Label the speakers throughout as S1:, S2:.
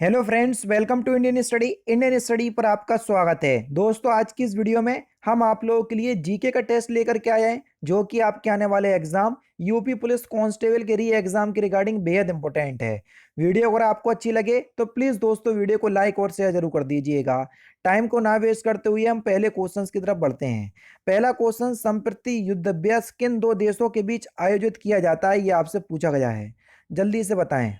S1: Hello friends, welcome to Indian study पर आपका स्वागत है। दोस्तों, आज की इस वीडियो में हम आप लोगों के लिए जीके का टेस्ट लेकर के आए हैं, जो कि आपके आने वाले एग्जाम यूपी पुलिस कांस्टेबल के री एग्जाम के रिगार्डिंग बेहद इंपॉर्टेंट है। वीडियो अगर आपको अच्छी लगे तो प्लीज़ दोस्तों वीडियो को लाइक और शेयर जरूर कर दीजिएगा। टाइम को ना वेस्ट करते हुए हम पहले क्वेश्चन की तरफ बढ़ते हैं। पहला क्वेश्चन, संप्रति युद्धाभ्यास किन दो देशों के बीच आयोजित किया जाता है, ये आपसे पूछा गया है। जल्दी से बताएं।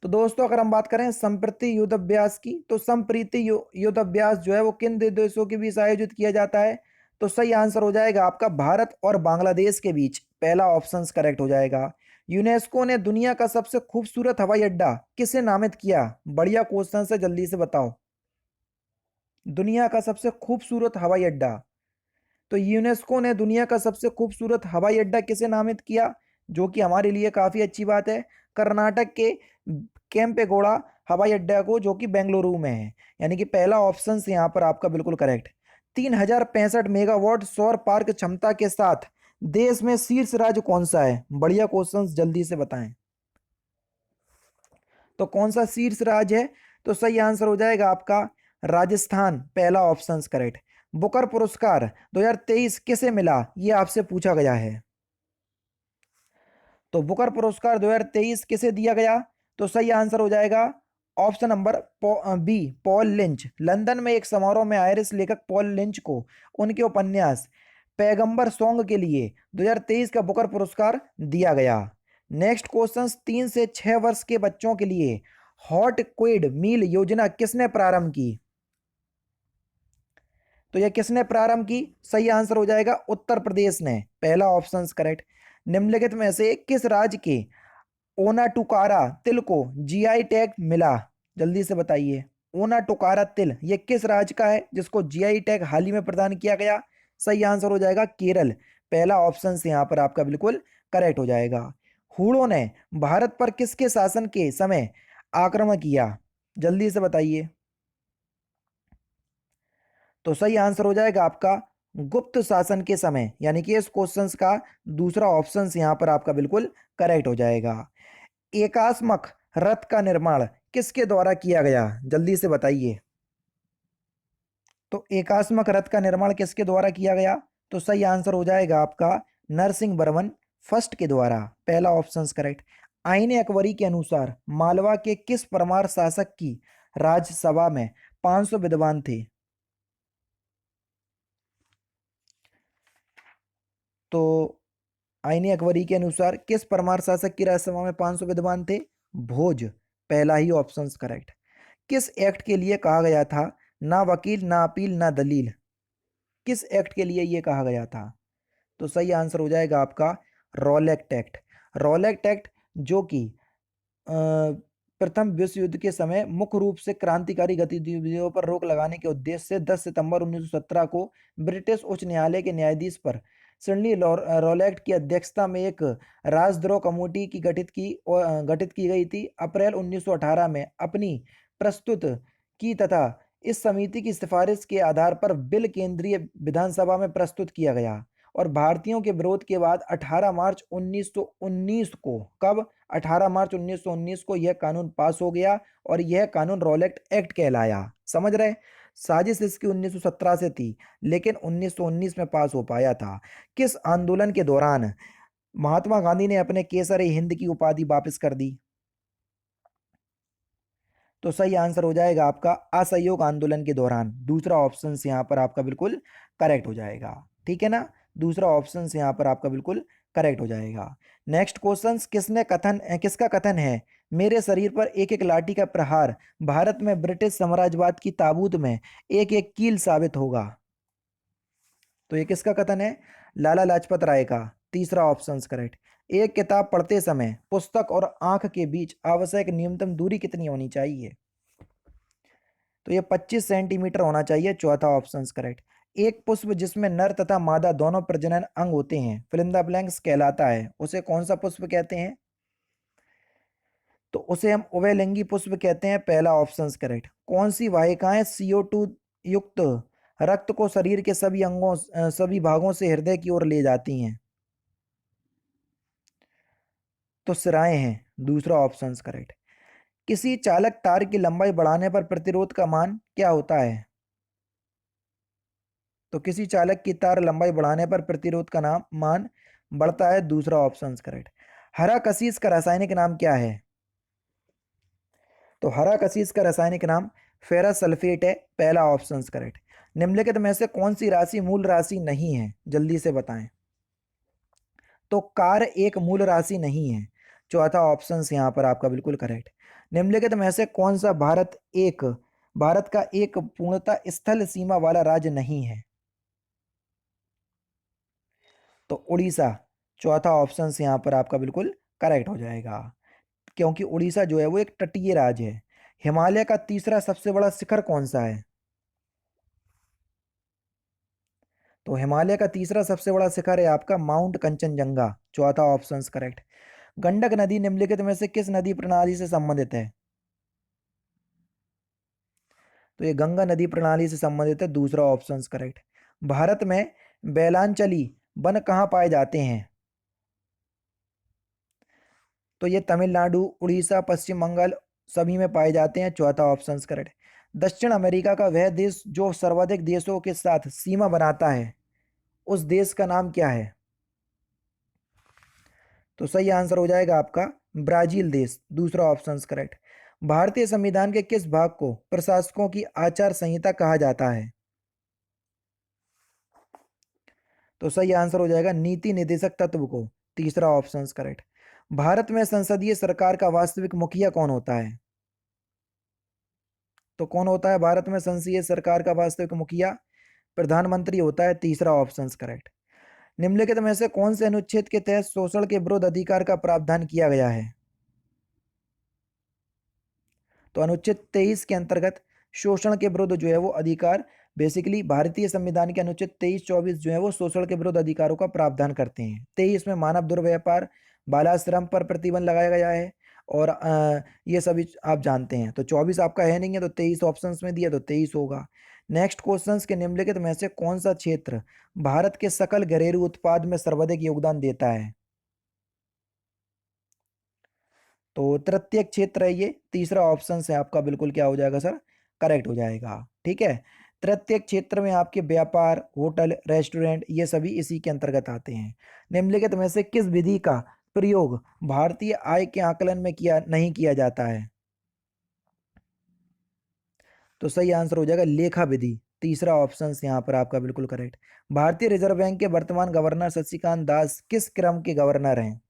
S1: तो दोस्तों, अगर हम बात करें संप्रति युद्ध अभ्यास की, तो संप्रीति युद्ध अभ्यास जो है वो किन दो देशों के बीच आयोजित किया जाता है। तो सही आंसर हो जाएगा आपका भारत और बांग्लादेश के बीच। पहला ऑप्शन करेक्ट हो जाएगा। यूनेस्को ने दुनिया का सबसे खूबसूरत हवाई अड्डा किसे नामित किया। बढ़िया क्वेश्चन है, जल्दी से बताओ। दुनिया का सबसे खूबसूरत हवाई अड्डा, तो यूनेस्को ने दुनिया का सबसे खूबसूरत हवाई अड्डा किसे नामित किया, जो कि हमारे लिए काफ़ी अच्छी बात है। कर्नाटक के केम्पेगौड़ा हवाई अड्डा को, जो कि बेंगलुरु में है। यानी कि पहला ऑप्शन यहाँ पर आपका बिल्कुल करेक्ट। 3065 मेगावाट सौर पार्क क्षमता के साथ देश में शीर्ष राज्य कौन सा है। बढ़िया क्वेश्चन, जल्दी से बताएं। तो कौन सा शीर्ष राज्य है। तो सही आंसर हो जाएगा आपका राजस्थान। पहला ऑप्शन करेक्ट। बुकर पुरस्कार 2023 किसे मिला, ये आपसे पूछा गया है। तो बुकर पुरस्कार 2023 किसे दिया गया। तो सही आंसर हो जाएगा option number B, Paul Lynch. London में एक समारोह में आयरिश लेखक पॉल लिंच को उनके उपन्यास पैगंबर सॉन्ग के लिए 2023 का बुकर पुरस्कार दिया गया। नेक्स्ट क्वेश्चन, 3 से 6 वर्ष के बच्चों के लिए हॉट क्विड मील योजना किसने प्रारंभ की। तो यह किसने प्रारंभ की। सही आंसर हो जाएगा उत्तर प्रदेश ने। पहला ऑप्शन करेक्ट। निम्नलिखित में से किस राज्य के ओनाटुकारा तिल को जीआई टैग मिला। जल्दी से बताइए। ओनाटुकारा तिल ये किस राज्य का है, जिसको जीआई टैग हाल ही में प्रदान किया गया। सही आंसर हो जाएगा केरल। पहला ऑप्शन से यहां पर आपका बिल्कुल करेक्ट हो जाएगा। हूणों ने भारत पर किसके शासन के समय आक्रमण किया। जल्दी से बताइए। तो सही आंसर हो जाएगा आपका गुप्त शासन के समय। यानी कि इस क्वेश्चन का दूसरा ऑप्शन यहां पर आपका बिल्कुल करेक्ट हो जाएगा। एकात्मक रथ का निर्माण किसके द्वारा किया गया। जल्दी से बताइए। तो एकात्मक रथ का निर्माण किसके द्वारा किया गया। तो सही आंसर हो जाएगा आपका नरसिंह वर्मन फर्स्ट के द्वारा। पहला ऑप्शन करेक्ट। आईने अकबरी के अनुसार मालवा के किस परमार शासक की राज्यसभा में 500 विद्वान थे। तो आईने अकबरी के अनुसार किस परमार शासक की राज्यसभा में 500 विद्वान थे। भोज। पहला ही ऑप्शन करेक्ट। किस एक्ट के लिए कहा गया था ना वकील ना अपील ना दलील। किस एक्ट के लिए यह कहा गया था। तो सही आंसर हो जाएगा आपका रॉलेक्ट एक्ट। रॉलेक्ट एक्ट जो कि प्रथम विश्व युद्ध के समय मुख्य रूप से क्रांतिकारी गतिविधियों पर रोक लगाने के उद्देश्य से 10 सितंबर 1917 को ब्रिटिश उच्च न्यायालय के न्यायाधीश पर सिडनी रॉलेक्ट की अध्यक्षता में एक राजद्रोह कमेटी की गठित की गई थी। अप्रैल 1918 में अपनी प्रस्तुत की तथा इस समिति की सिफारिश के आधार पर बिल केंद्रीय विधानसभा में प्रस्तुत किया गया और भारतीयों के विरोध के बाद 18 मार्च 1919 को, कब, 18 मार्च 1919 को यह कानून पास हो गया और यह कानून रॉलेक्ट एक्ट कहलाया। समझ रहे। साजिश इसकी 1917 से थी, लेकिन 1919 में पास हो पाया था। किस आंदोलन के दौरान महात्मा गांधी ने अपने केसर हिंद की उपाधि वापस कर दी। तो सही आंसर हो जाएगा आपका असहयोग आंदोलन के दौरान। दूसरा ऑप्शन यहाँ पर आपका बिल्कुल करेक्ट हो जाएगा। ठीक है ना। दूसरा ऑप्शन यहाँ पर आपका बिल्कुल करेक्ट हो जाएगा। नेक्स्ट क्वेश्चन, किसका कथन है मेरे शरीर पर एक एक लाठी का प्रहार भारत में ब्रिटिश साम्राज्यवाद की ताबूत में एक एक कील साबित होगा। तो ये किसका कथन है। लाला लाजपत राय का। तीसरा ऑप्शन करेक्ट। एक किताब पढ़ते समय पुस्तक और आंख के बीच आवश्यक न्यूनतम दूरी कितनी होनी चाहिए। तो ये 25 सेंटीमीटर होना चाहिए। चौथा ऑप्शन करेक्ट। एक पुष्प जिसमें नर तथा मादा दोनों प्रजनन अंग होते हैं फिल इन द ब्लैंक्स कहलाता है, उसे कौन सा पुष्प कहते हैं। तो उसे हम उभयलिंगी पुष्प कहते हैं। पहला ऑप्शन करेक्ट। कौन सी वाहिकाएं CO2 युक्त रक्त को शरीर के सभी भागों से हृदय की ओर ले जाती हैं। तो सिराएं हैं। दूसरा ऑप्शन करेक्ट। किसी चालक तार की लंबाई बढ़ाने पर प्रतिरोध का मान क्या होता है? तो किसी चालक की तार लंबाई बढ़ाने पर प्रतिरोध का नाम मान बढ़ता है, दूसरा ऑप्शन करेक्ट। हरा कसीस का रासायनिक नाम क्या है? तो हरा कसीस का रासायनिक नाम फेरस सल्फेट है, पहला ऑप्शन करेक्ट। निम्नलिखित में से कौन सी राशि मूल राशि नहीं है, जल्दी से बताएं। तो कार एक मूल राशि नहीं है, चौथा ऑप्शन यहाँ पर आपका बिल्कुल करेक्ट। निम्नलिखित में से कौन सा भारत का एक पूर्णतः स्थल सीमा वाला राज्य नहीं है? तो उड़ीसा, चौथा ऑप्शन यहाँ पर आपका बिल्कुल करेक्ट हो जाएगा, क्योंकि उड़ीसा जो है वो एक तटीय राज्य है। हिमालय का तीसरा सबसे बड़ा शिखर कौन सा है? तो हिमालय का तीसरा सबसे बड़ा शिखर है आपका माउंट कंचनजंगा, चौथा ऑप्शन करेक्ट। गंडक नदी निम्नलिखित में से किस नदी प्रणाली से संबंधित है? तो ये गंगा नदी प्रणाली से संबंधित है, दूसरा ऑप्शन करेक्ट। भारत में बेलांचली वन कहाँ पाए जाते हैं? तो ये तमिलनाडु, उड़ीसा, पश्चिम बंगाल सभी में पाए जाते हैं, चौथा ऑप्शन करेक्ट। दक्षिण अमेरिका का वह देश जो सर्वाधिक देशों के साथ सीमा बनाता है, उस देश का नाम क्या है? तो सही आंसर हो जाएगा आपका ब्राजील देश, दूसरा ऑप्शन करेक्ट। भारतीय संविधान के किस भाग को प्रशासकों की आचार संहिता कहा जाता है? तो सही आंसर हो जाएगा नीति निर्देशक तत्व को, तीसरा ऑप्शन करेक्ट। भारत में संसदीय सरकार का वास्तविक मुखिया कौन होता है? तो कौन होता है भारत में संसदीय सरकार का वास्तविक मुखिया? प्रधानमंत्री होता है, तीसरा ऑप्शन करेक्ट। निम्नलिखित में से कौन से अनुच्छेद के तहत शोषण के विरुद्ध अधिकार का प्रावधान किया गया है? तो अनुच्छेद 23 के अंतर्गत शोषण के विरुद्ध जो है वो अधिकार, बेसिकली भारतीय संविधान के अनुच्छेद 23-24 जो है वो शोषण के विरुद्ध अधिकारों का प्रावधान करते हैं। 23 में मानव दुर्व्यापार, बालाश्रम पर प्रतिबंध लगाया गया है, और ये सभी आप जानते हैं। तो 24 आपका है नहीं है, तो 23 ऑप्शन में दिया, तो 23 होगा। नेक्स्ट क्वेश्चन के निम्नलिखित में से कौन सा क्षेत्र भारत के सकल घरेलू उत्पाद में सर्वाधिक योगदान देता है? तो तृतीय क्षेत्र है ये, तीसरा ऑप्शन से आपका बिल्कुल क्या हो जाएगा सर, करेक्ट हो जाएगा। ठीक है, तृतीय क्षेत्र में आपके व्यापार, होटल, रेस्टोरेंट ये सभी इसी के अंतर्गत आते हैं। निम्नलिखित में से किस विधि का प्रयोग भारतीय आय के आकलन में किया नहीं किया जाता है? तो सही आंसर हो जाएगा लेखा विधि, तीसरा ऑप्शन यहाँ पर आपका बिल्कुल करेक्ट। भारतीय रिजर्व बैंक के वर्तमान गवर्नर शक्तिकांत दास किस क्रम के गवर्नर हैं?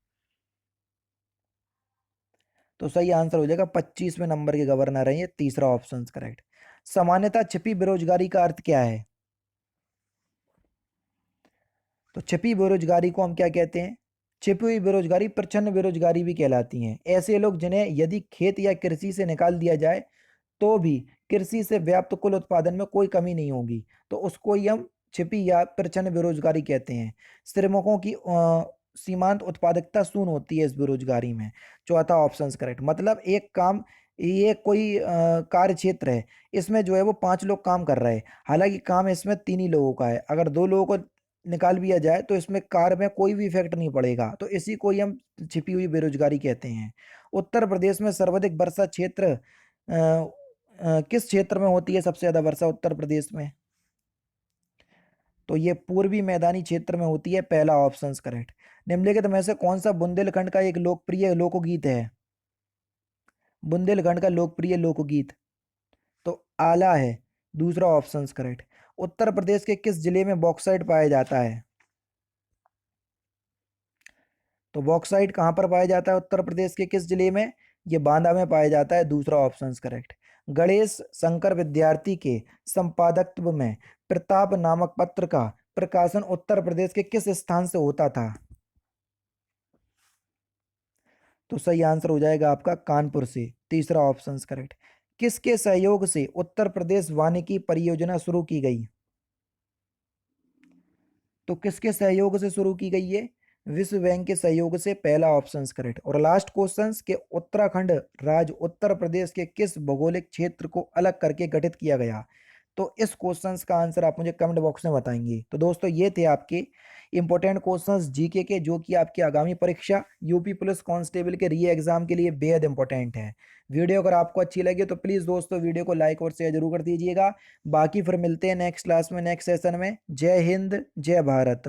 S1: तो सही आंसर हो जाएगा 25वें नंबर के गवर्नर है ये, तीसरा ऑप्शन करेक्ट। सामान्यतः छिपी बेरोजगारी का अर्थ क्या है? तो छिपी बेरोजगारी को हम क्या कहते हैं? छिपी हुई बेरोजगारी प्रच्छन्न बेरोजगारी भी कहलाती है। ऐसे लोग जिन्हें यदि खेत या कृषि से निकाल दिया जाए तो भी कृषि से व्याप्त कुल उत्पादन में कोई कमी नहीं होगी, तो उसको ही हम छिपी या प्रच्छन्न बेरोजगारी कहते हैं। श्रमिकों की सीमांत उत्पादकता शून्य होती है इस बेरोजगारी में, चौथा ऑप्शन करेक्ट। मतलब एक काम, ये कोई कार्य क्षेत्र है, इसमें जो है वो 5 लोग काम कर रहे हैं, हालांकि काम इसमें 3 ही लोगों का है, अगर 2 लोगों को निकाल दिया जाए तो इसमें कार्य में कोई भी इफेक्ट नहीं पड़ेगा, तो इसी को ही हम छिपी हुई बेरोजगारी कहते हैं। उत्तर प्रदेश में सर्वाधिक वर्षा क्षेत्र किस क्षेत्र में होती है सबसे ज्यादा वर्षा उत्तर प्रदेश में? तो ये पूर्वी मैदानी क्षेत्र में होती है, पहला ऑप्शन करेक्ट। निम्नलिखित में से कौन सा बुंदेलखंड का एक लोकप्रिय लोकगीत है? बुंदेलखंड का लोकप्रिय लोकगीत, तो आला है, दूसरा ऑप्शन करेक्ट। उत्तर प्रदेश के किस जिले में बॉक्साइट पाया जाता है? तो बॉक्साइट कहाँ पर पाया जाता है उत्तर प्रदेश के किस जिले में? ये बांदा में पाया जाता है, दूसरा ऑप्शन करेक्ट। गणेश शंकर विद्यार्थी के संपादकत्व में प्रताप नामक पत्र का प्रकाशन उत्तर प्रदेश के किस स्थान से होता था? तो सही आंसर हो जाएगा आपका कानपुर से, तीसरा ऑप्शन करेक्ट। किसके सहयोग से उत्तर प्रदेश वानिकी परियोजना शुरू की गई? तो किसके सहयोग से शुरू की गई है? विश्व बैंक के सहयोग से, पहला ऑप्शन करेक्ट। और लास्ट क्वेश्चन के उत्तराखंड राज्य उत्तर प्रदेश के किस भौगोलिक क्षेत्र को अलग करके गठित किया गया? तो इस क्वेश्चंस का आंसर आप मुझे कमेंट बॉक्स में बताएंगे। तो दोस्तों ये थे आपके इंपॉर्टेंट क्वेश्चंस जीके के, जो कि आपकी आगामी परीक्षा यूपी पुलिस कांस्टेबल के री एग्जाम के लिए बेहद इंपॉर्टेंट है। वीडियो अगर आपको अच्छी लगी तो प्लीज़ दोस्तों वीडियो को लाइक और शेयर जरूर कर दीजिएगा। बाकी फिर मिलते हैं नेक्स्ट क्लास में, नेक्स्ट सेशन में। जय हिंद, जय भारत।